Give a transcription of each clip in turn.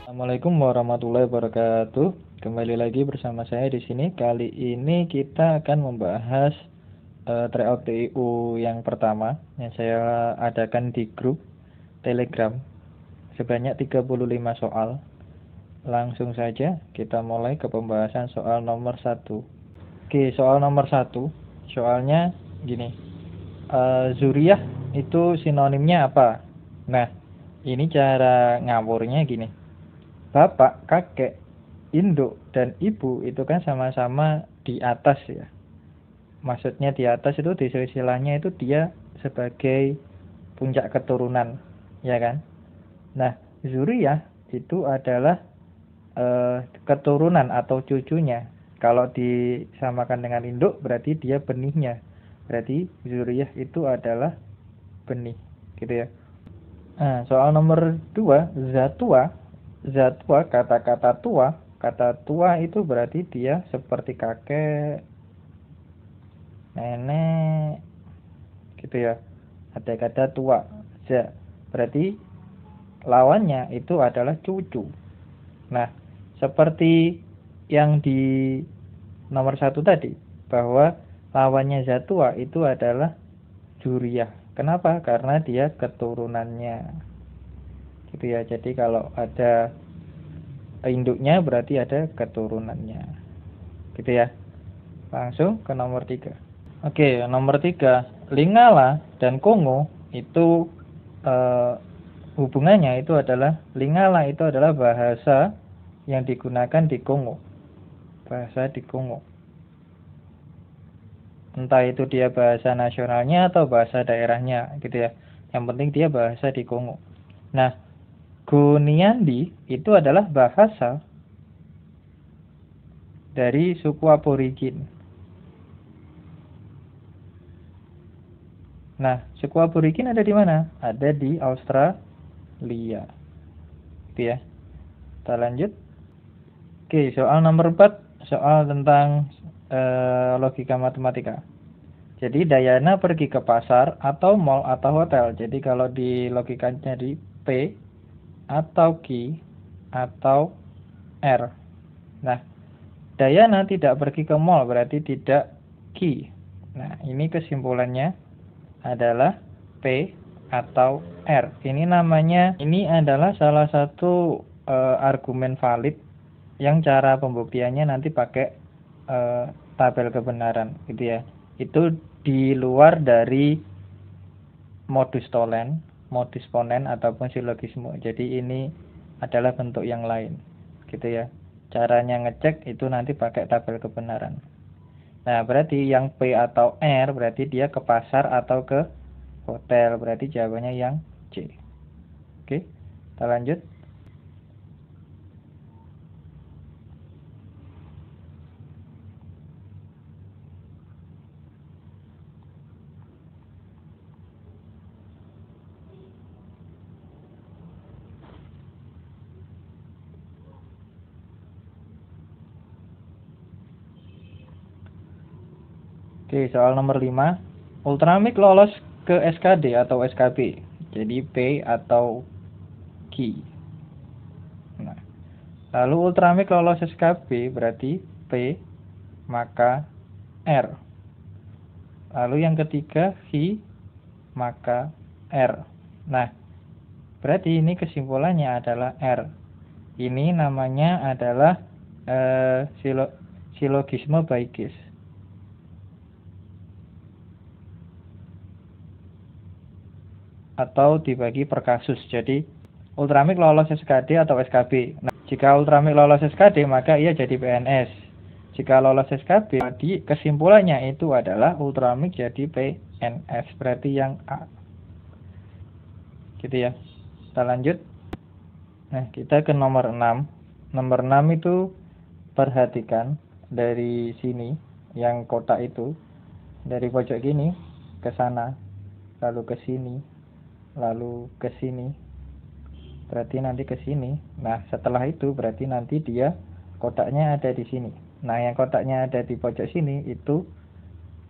Assalamualaikum warahmatullahi wabarakatuh. Kembali lagi bersama saya di sini. Kali ini kita akan membahas tryout TIU yang pertama yang saya adakan di grup Telegram sebanyak 35 soal. Langsung saja kita mulai ke pembahasan soal nomor 1. Oke, soal nomor 1. Soalnya gini. Zuriyah itu sinonimnya apa? Nah, ini cara ngawurnya gini. Bapak, kakek, induk, dan ibu itu kan sama-sama di atas ya. Maksudnya di atas itu di silsilahnya itu dia sebagai puncak keturunan, ya kan? Nah, zuriyah itu adalah keturunan atau cucunya. Kalau disamakan dengan induk berarti dia benihnya. Berarti zuriyah itu adalah benih, gitu ya. Nah, soal nomor 2, zatua. Zatua, kata-kata tua. Kata tua itu berarti dia seperti kakek, nenek, gitu ya. Ada kata tua. Za. Berarti lawannya itu adalah cucu. Nah, seperti yang di nomor 1 tadi, bahwa lawannya zatua itu adalah zuriyah. Kenapa? Karena dia keturunannya. Gitu ya. Jadi kalau ada induknya berarti ada keturunannya. Gitu ya. Langsung ke nomor 3. Oke, nomor 3, Lingala dan Kongo itu hubungannya itu adalah Lingala itu adalah bahasa yang digunakan di Kongo. Bahasa di Kongo. Entah itu dia bahasa nasionalnya atau bahasa daerahnya gitu ya. Yang penting dia bahasa di Kongo. Nah, Goniandi itu adalah bahasa dari suku aborigin. Nah, suku aborigin ada di mana? Ada di Australia. Gitu ya. Kita lanjut. Oke, soal nomor 4, soal tentang logika matematika. Jadi Dayana pergi ke pasar atau mall atau hotel. Jadi kalau di logikanya di P atau Q atau R. Nah, Dayana tidak pergi ke mall berarti tidak Q. Nah, ini kesimpulannya adalah P atau R. Ini adalah salah satu argumen valid yang cara pembuktiannya nanti pakai tabel kebenaran gitu ya. Itu di luar dari modus tolen, modus ponen ataupun silogisme. Jadi ini adalah bentuk yang lain gitu ya. Caranya ngecek itu nanti pakai tabel kebenaran. Nah, berarti yang P atau R berarti dia ke pasar atau ke hotel. Berarti jawabannya yang C. Oke, kita lanjut. Oke, soal nomor 5. Ultramik lolos ke SKD atau SKB. Jadi P atau Q. Nah, lalu Ultramik lolos SKB berarti P maka R. Lalu yang ketiga Q maka R. Nah, berarti ini kesimpulannya adalah R. Ini namanya adalah silogisme baikis. Atau dibagi per kasus. Jadi Ultramik lolos SKD atau SKB. Nah, jika Ultramik lolos SKD maka ia jadi PNS. Jika lolos SKB, jadi kesimpulannya itu adalah Ultramik jadi PNS. Berarti yang A. Gitu ya. Kita lanjut. Nah, kita ke nomor 6. Nomor 6 itu perhatikan dari sini yang kotak itu dari pojok gini ke sana, lalu ke sini, lalu ke sini, berarti nanti ke sini. Nah, setelah itu berarti nanti dia kotaknya ada di sini. Nah, yang kotaknya ada di pojok sini itu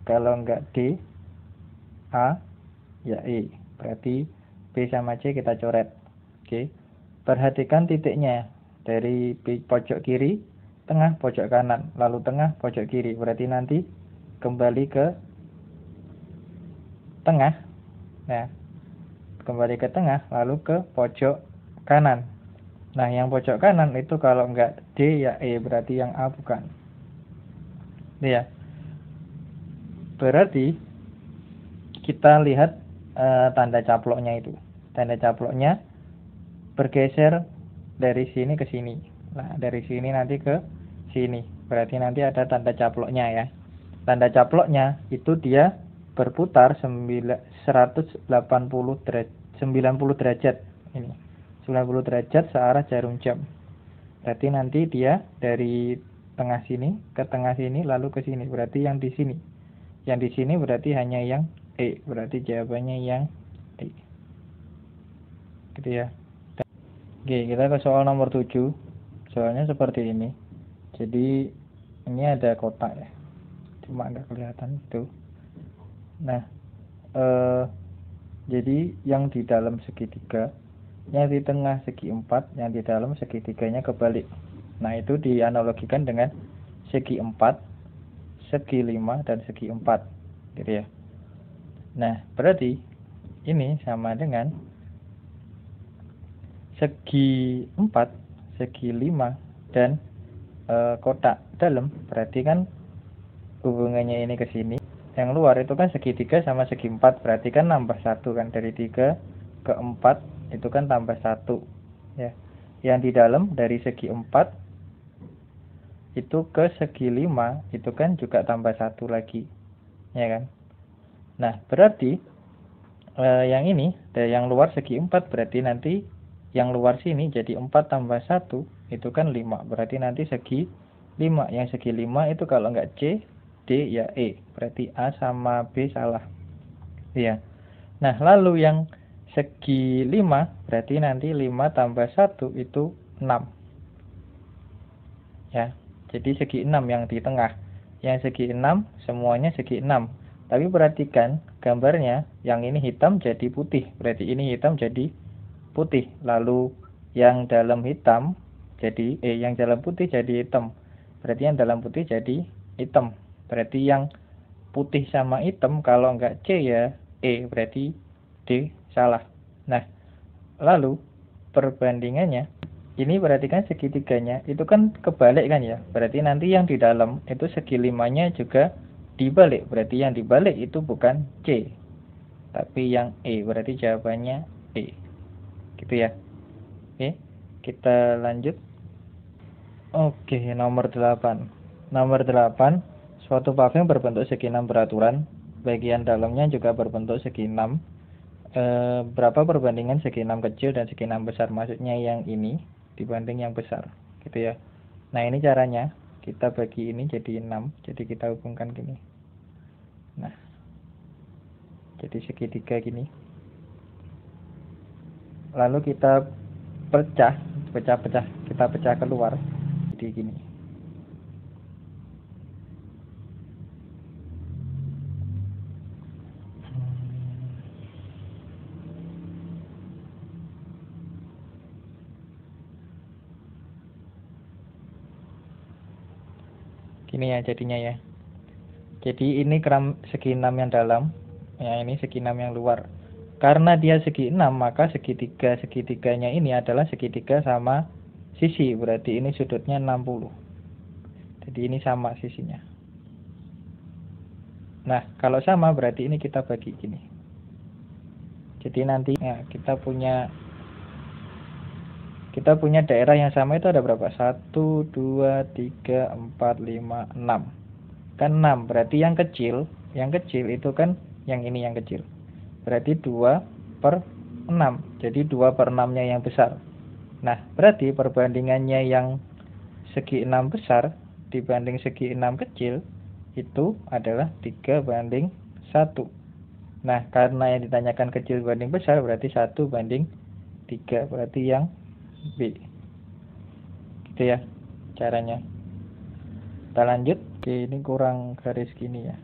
kalau enggak D, A, ya E. Berarti B sama C kita coret. Oke. Perhatikan titiknya. dari pojok kiri, tengah, pojok kanan, lalu tengah, pojok kiri. Berarti nanti kembali ke tengah. Nah, kembali ke tengah, lalu ke pojok kanan. Nah, yang pojok kanan itu kalau enggak D ya E, berarti yang A bukan. Ya. Berarti kita lihat tanda caploknya itu. Tanda caploknya bergeser dari sini ke sini. Nah, dari sini nanti ke sini. Berarti nanti ada tanda caploknya ya. Tanda caploknya itu dia berputar 180 derajat, 90 derajat ini. 90 derajat searah jarum jam. Berarti nanti dia dari tengah sini ke tengah sini lalu ke sini. Berarti yang di sini. Yang di sini berarti hanya yang E. Berarti jawabannya yang E. Gitu ya. Oke, kita ke soal nomor 7. Soalnya seperti ini. Jadi ini ada kotak ya. Cuma nggak kelihatan itu. Nah, jadi yang di dalam segitiga, yang di tengah segi 4, yang di dalam segitiganya kebalik. Nah, itu dianalogikan dengan segi 4, segi 5, dan segi 4. Gitu ya. Nah, berarti ini sama dengan segi 4, segi 5, dan kotak dalam. Berarti kan hubungannya ini ke sini. Yang luar itu kan segitiga sama segi 4, berarti kan nambah 1 kan, dari 3 ke 4 itu kan tambah 1 ya. Yang di dalam dari segi 4 itu ke segi 5 itu kan juga tambah 1 lagi ya kan. Nah, berarti yang ini dari yang luar segi 4, berarti nanti yang luar sini jadi 4 tambah 1 itu kan 5, berarti nanti segi 5. Yang segi 5 itu kalau enggak C, D ya E, berarti A sama B salah ya. Nah, lalu yang segi 5 berarti nanti 5 tambah 1 itu 6 ya. Jadi segi 6 yang di tengah. Yang segi 6 semuanya segi 6. Tapi perhatikan gambarnya, yang ini hitam jadi putih, berarti ini hitam jadi putih. Lalu yang dalam hitam jadi yang dalam putih jadi hitam, berarti yang dalam putih jadi hitam. Berarti yang putih sama hitam kalau enggak C ya E, berarti D salah. Nah, lalu perbandingannya ini berarti kan segitiganya itu kan kebalik kan ya. Berarti nanti yang di dalam itu segi 5-nya juga dibalik. Berarti yang dibalik itu bukan C, tapi yang E. Berarti jawabannya E. Gitu ya. Oke, kita lanjut. Oke, nomor 8. Nomor 8, suatu paving berbentuk segi 6 beraturan, bagian dalamnya juga berbentuk segi 6. Berapa perbandingan segi 6 kecil dan segi 6 besar? Maksudnya yang ini dibanding yang besar, gitu ya. Nah, ini caranya, kita bagi ini jadi 6, jadi kita hubungkan gini. Nah, jadi segitiga gini. Lalu kita pecah, kita pecah keluar jadi gini. Gini ya jadinya ya. Jadi ini segi 6 yang dalam, ya ini segi 6 yang luar. Karena dia segi 6, maka segitiganya ini adalah segitiga sama sisi, berarti ini sudutnya 60. Jadi ini sama sisinya. Nah, kalau sama berarti ini kita bagi gini. Jadi nanti ya, kita punya daerah yang sama itu ada berapa? 1, 2, 3, 4, 5, 6. Kan 6, berarti yang kecil itu kan yang ini yang kecil. Berarti 2/6. Jadi 2/6-nya yang besar. Nah, berarti perbandingannya yang segi 6 besar dibanding segi 6 kecil itu adalah 3/1. Nah, karena yang ditanyakan kecil banding besar berarti 1/3. Berarti yang B. Gitu ya caranya. Kita lanjut. Oke, ini kurang garis gini ya.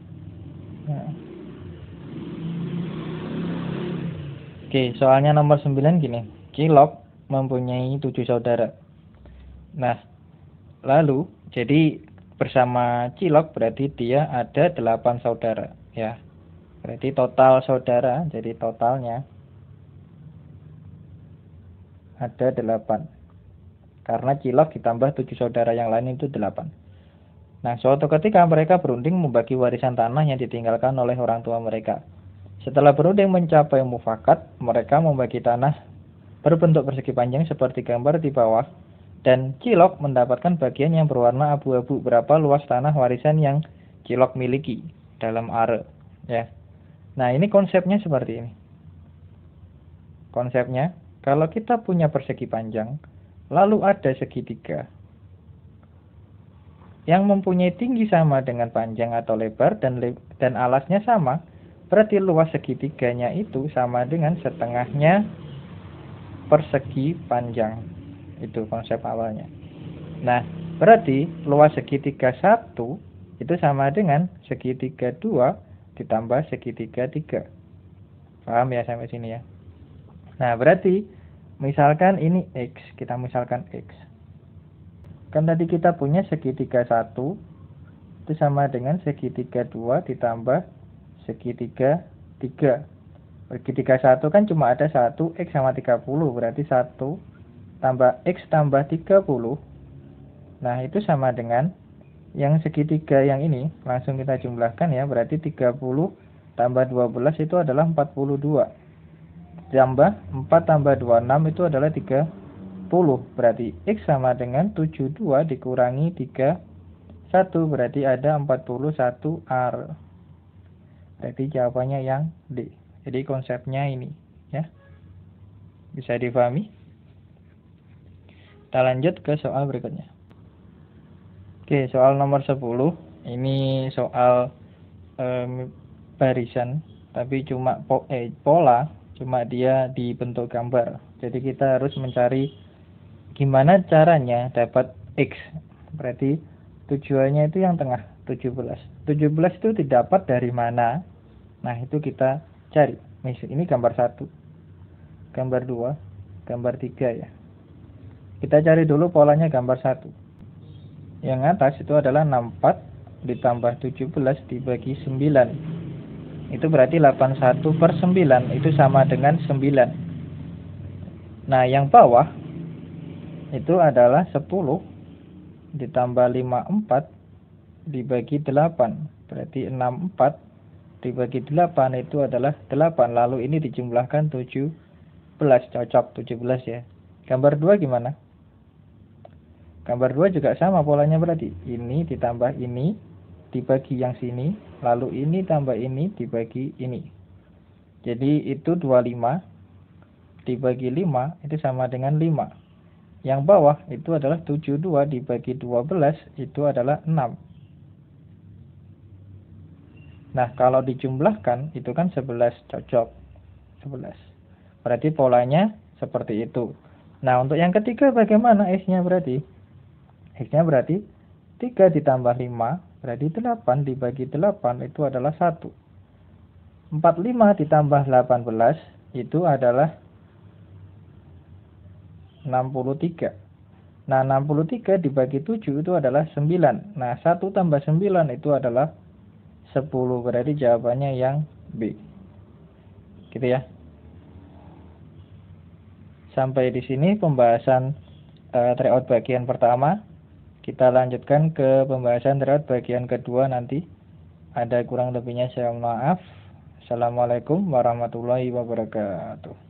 Nah. Oke, soalnya nomor 9 gini. Cilok mempunyai 7 saudara. Nah, lalu jadi bersama Cilok berarti dia ada 8 saudara ya. Berarti total saudara, jadi totalnya ada 8. Karena Cilok ditambah 7 saudara yang lain itu 8. Nah, suatu ketika mereka berunding membagi warisan tanah yang ditinggalkan oleh orang tua mereka. Setelah berunding mencapai mufakat, mereka membagi tanah berbentuk persegi panjang seperti gambar di bawah, dan Cilok mendapatkan bagian yang berwarna abu-abu. Berapa luas tanah warisan yang Cilok miliki dalam are, ya. Nah, ini konsepnya seperti ini. Konsepnya, kalau kita punya persegi panjang, lalu ada segitiga yang mempunyai tinggi sama dengan panjang atau lebar dan alasnya sama, berarti luas segitiganya itu sama dengan setengahnya persegi panjang. Itu konsep awalnya. Nah, berarti luas segitiga 1 itu sama dengan segitiga 2 ditambah segitiga 3. Paham ya sampai sini ya? Nah, berarti misalkan ini X, kita misalkan X. Kan tadi kita punya segitiga 1 itu sama dengan segitiga 2 ditambah segitiga 3. Segitiga 1 kan cuma ada 1, X sama 30, berarti 1 tambah X tambah 30. Nah, itu sama dengan yang segitiga yang ini, langsung kita jumlahkan ya, berarti 30 tambah 12 itu adalah 42. Tambah 4 tambah 26 itu adalah 30. Berarti X sama dengan 72 dikurangi 31, berarti ada 41 R. Berarti jawabannya yang D. Jadi konsepnya ini ya. Bisa dipahami? Kita lanjut ke soal berikutnya. Oke, soal nomor 10. Ini soal barisan, tapi cuma pola, cuma dia dibentuk gambar. Jadi kita harus mencari gimana caranya dapat X. Berarti tujuannya itu yang tengah, 17. 17 itu didapat dari mana? Nah, itu kita cari. Ini gambar 1, gambar 2, gambar 3 ya. Kita cari dulu polanya gambar 1. Yang atas itu adalah 64 ditambah 17 dibagi 9. Itu berarti 81/9, itu sama dengan 9. Nah, yang bawah itu adalah 10 ditambah 54 dibagi 8. Berarti 64 dibagi 8 itu adalah 8. Lalu ini dijumlahkan 17. Cocok 17 ya. Gambar 2 gimana? Gambar 2 juga sama polanya, berarti ini ditambah ini dibagi yang sini, lalu ini tambah ini dibagi ini. Jadi itu 25 dibagi 5 itu sama dengan 5. Yang bawah itu adalah 72 dibagi 12 itu adalah 6. Nah, kalau dijumlahkan itu kan 11, cocok 11. Berarti polanya seperti itu. Nah, untuk yang ketiga bagaimana X-nya berarti? X-nya berarti 3 ditambah 5 berarti 8 dibagi 8 itu adalah 1. 45 ditambah 18 itu adalah 63. Nah, 63 dibagi 7 itu adalah 9. Nah, 1 tambah 9 itu adalah 10. Berarti jawabannya yang B. Gitu ya. Sampai di sini pembahasan tryout bagian pertama. Kita lanjutkan ke pembahasan tryout bagian kedua nanti. Ada kurang lebihnya saya mohon maaf. Assalamualaikum warahmatullahi wabarakatuh.